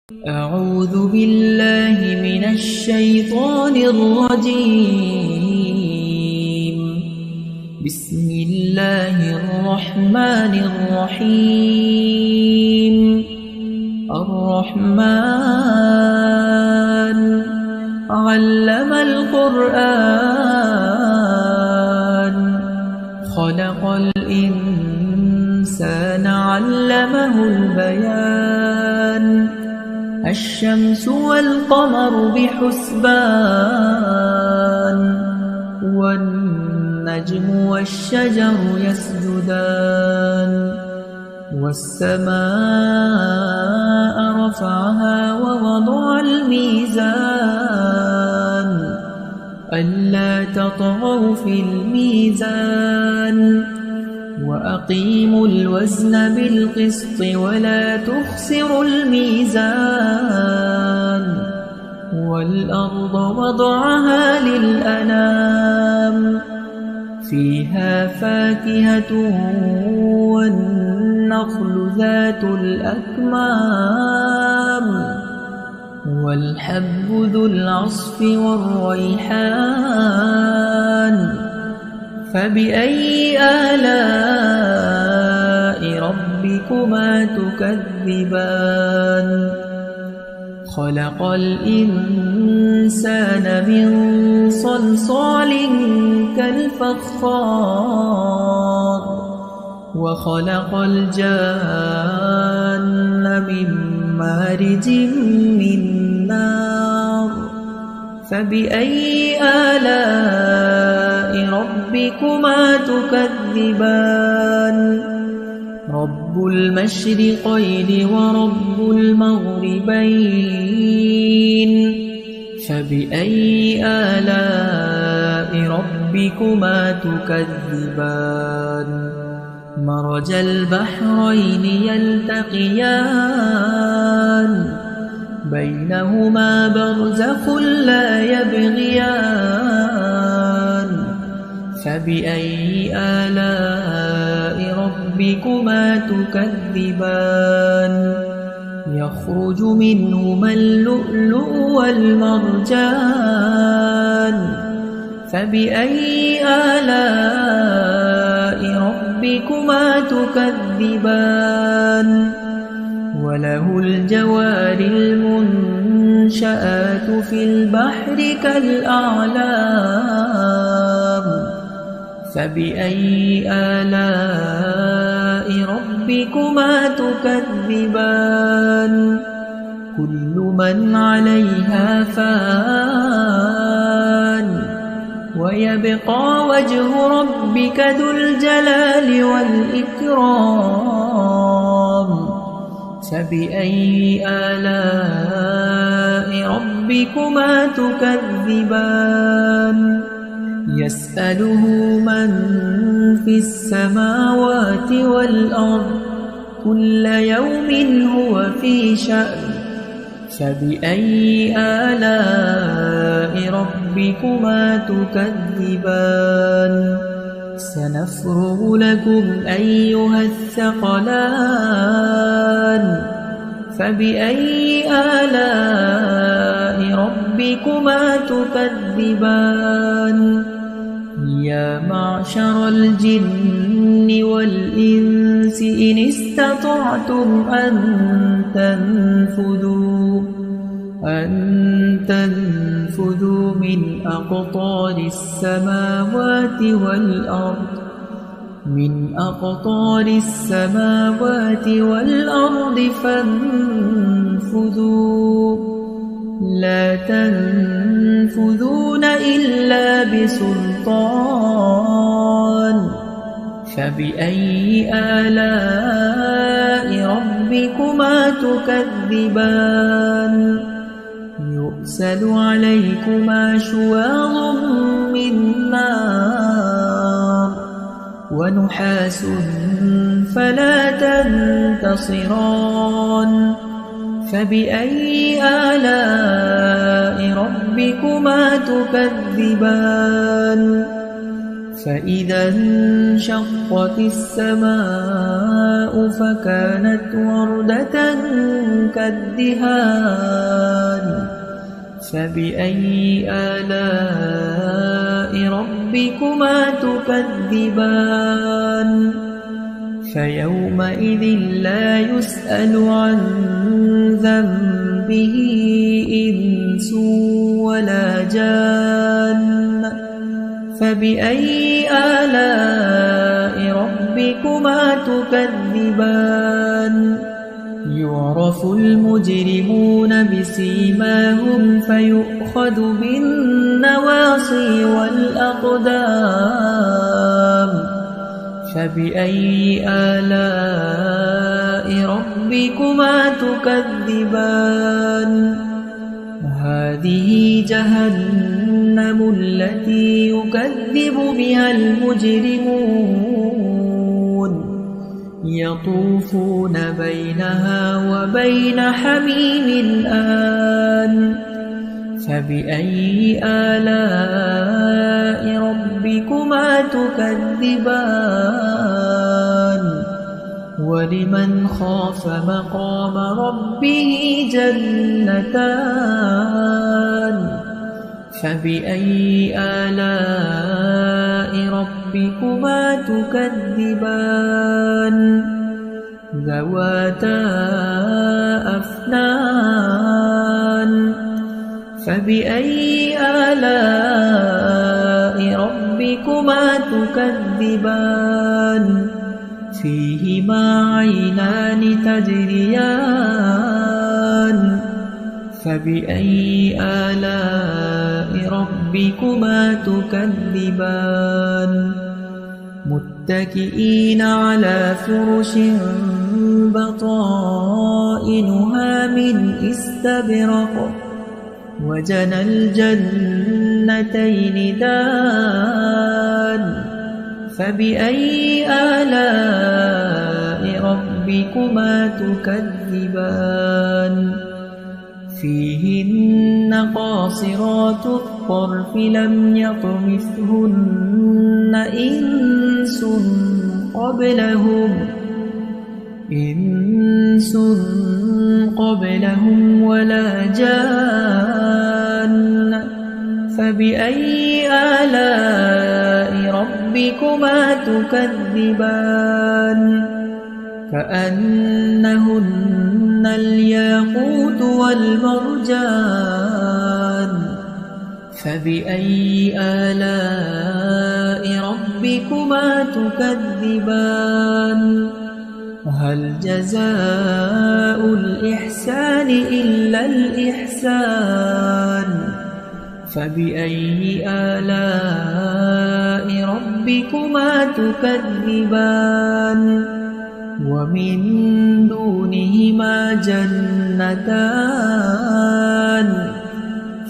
أعوذ بالله من الشيطان الرجيم. بسم الله الرحمن الرحيم. الرحمن علم القرآن خلق الإنسان علمه البيان. الشمس والقمر بحسبان والنجم والشجر يسجدان. والسماء رفعها ووضع الميزان ألا تطغوا في الميزان وأقيموا الوزن بالقسط ولا تخسروا الميزان. والأرض وضعها للأنام فيها فاكهة والنخل ذات الأكمام والحب ذو العصف والريحان. فبأي آلاء ربكما تكذبان؟ خلق الإنسان من صلصال كالفخار وخلق الجان من مارج من نار. فبأي آلاء ربكما تكذبان؟ رب المشرقين ورب المغربين. فبأي آلاء ربكما تكذبان؟ مرج البحرين يلتقيان بينهما برزخ لا يبغيان. فبأي آلاء ربكما تكذبان؟ يخرج منهما اللؤلؤ والمرجان. فبأي آلاء ربكما تكذبان؟ وله الجوار المنشآت في البحر كالأعلام. فبأي آلاء ربكما تكذبان؟ كل من عليها فان ويبقى وجه ربك ذو الجلال والإكرام. فبأي آلاء ربكما تكذبان؟ يسأله من في السماوات والأرض كل يوم هو في شأن. فبأي آلاء ربكما تكذبان؟ سنفرغ لكم أيها الثقلان. فبأي آلاء ربكما تكذبان؟ يا معشر الجن والإنس إن استطعتم أن تنفذوا من أقطار السماوات والأرض فانفذوا لا تنفذون إلا بسلطان. فبأي آلاء ربكما تكذبان؟ يرسل عليكما شواظ من نار ونحاس فلا تنتصران. فبأي آلاء ربكما تكذبان؟ فإذا انشقت السماء فكانت وردة كالدهان فبأي آلاء ربكما تكذبان فيومئذ لا يسأل عن ذنبه إنس ولا جان فبأي آلاء ربكما تكذبان يعرف المجرمون بسيماهم فيؤخذ بالنواصي والأقدام فبأي آلاء ربكما تكذبان هذه جهنم التي يكذب بها المجرمون يطوفون بينها وبين حميم آن فبأي آلاء ربكما تكذبان ولمن خاف مقام ربه جنتان فبأي آلاء ربكما تكذبان ذواتا أفنان فبأي آلاء ربكما تكذبان فيهما عينان تجريان فبأي آلاء ربكما تكذبان متكئين على فرش بطائنها من استبرق وجنى الجنتين دان فبأي آلاء ربكما تكذبان فيهن قاصرات الطرف لم يطمثهن إنس قبلهم ولا جان فبأي آلاء ربكما تكذبان كأنهن الياقوت والمرجان فبأي آلاء ربكما تكذبان هل جزاء الإحسان إلا الإحسان فبأي آلاء ربكما تكذبان ومن دونهما جنتان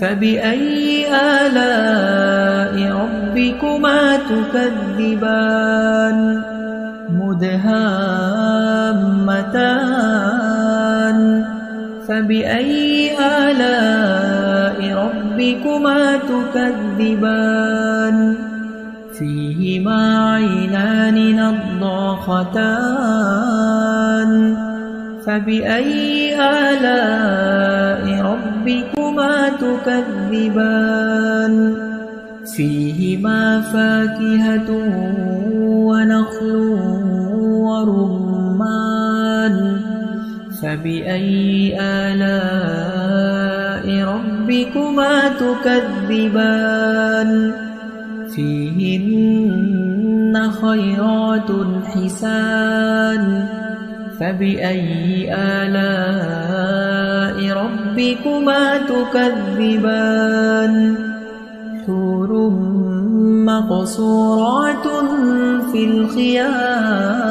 فبأي آلاء ربكما تكذبان مدهامتان فبأي آلاء ربكما تكذبان فيهما عينان نضاختان فبأي آلاء ربكما تكذبان فيهما فاكهة ونخل ورمان فبأي آلاء ربكما تكذبان فيهن خيرات حسان فبأي آلاء ربكما تكذبان حور مقصورات في الخيام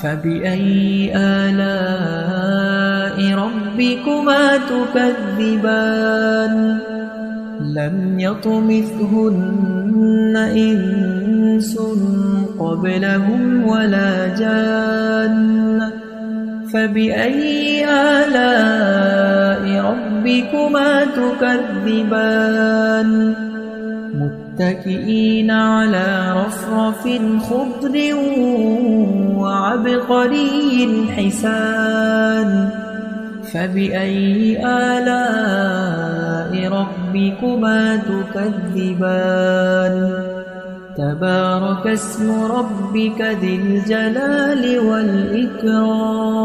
فبأي آلاء ربكما تكذبان لم يطمثهن إنس قبلهم ولا جان فبأي آلاء ربكما تكذبان متكئين على رفرف خضر وعبقري حسان فبأي آلاء ربكما تكذبان تبارك اسم ربك ذي الجلال والإكرام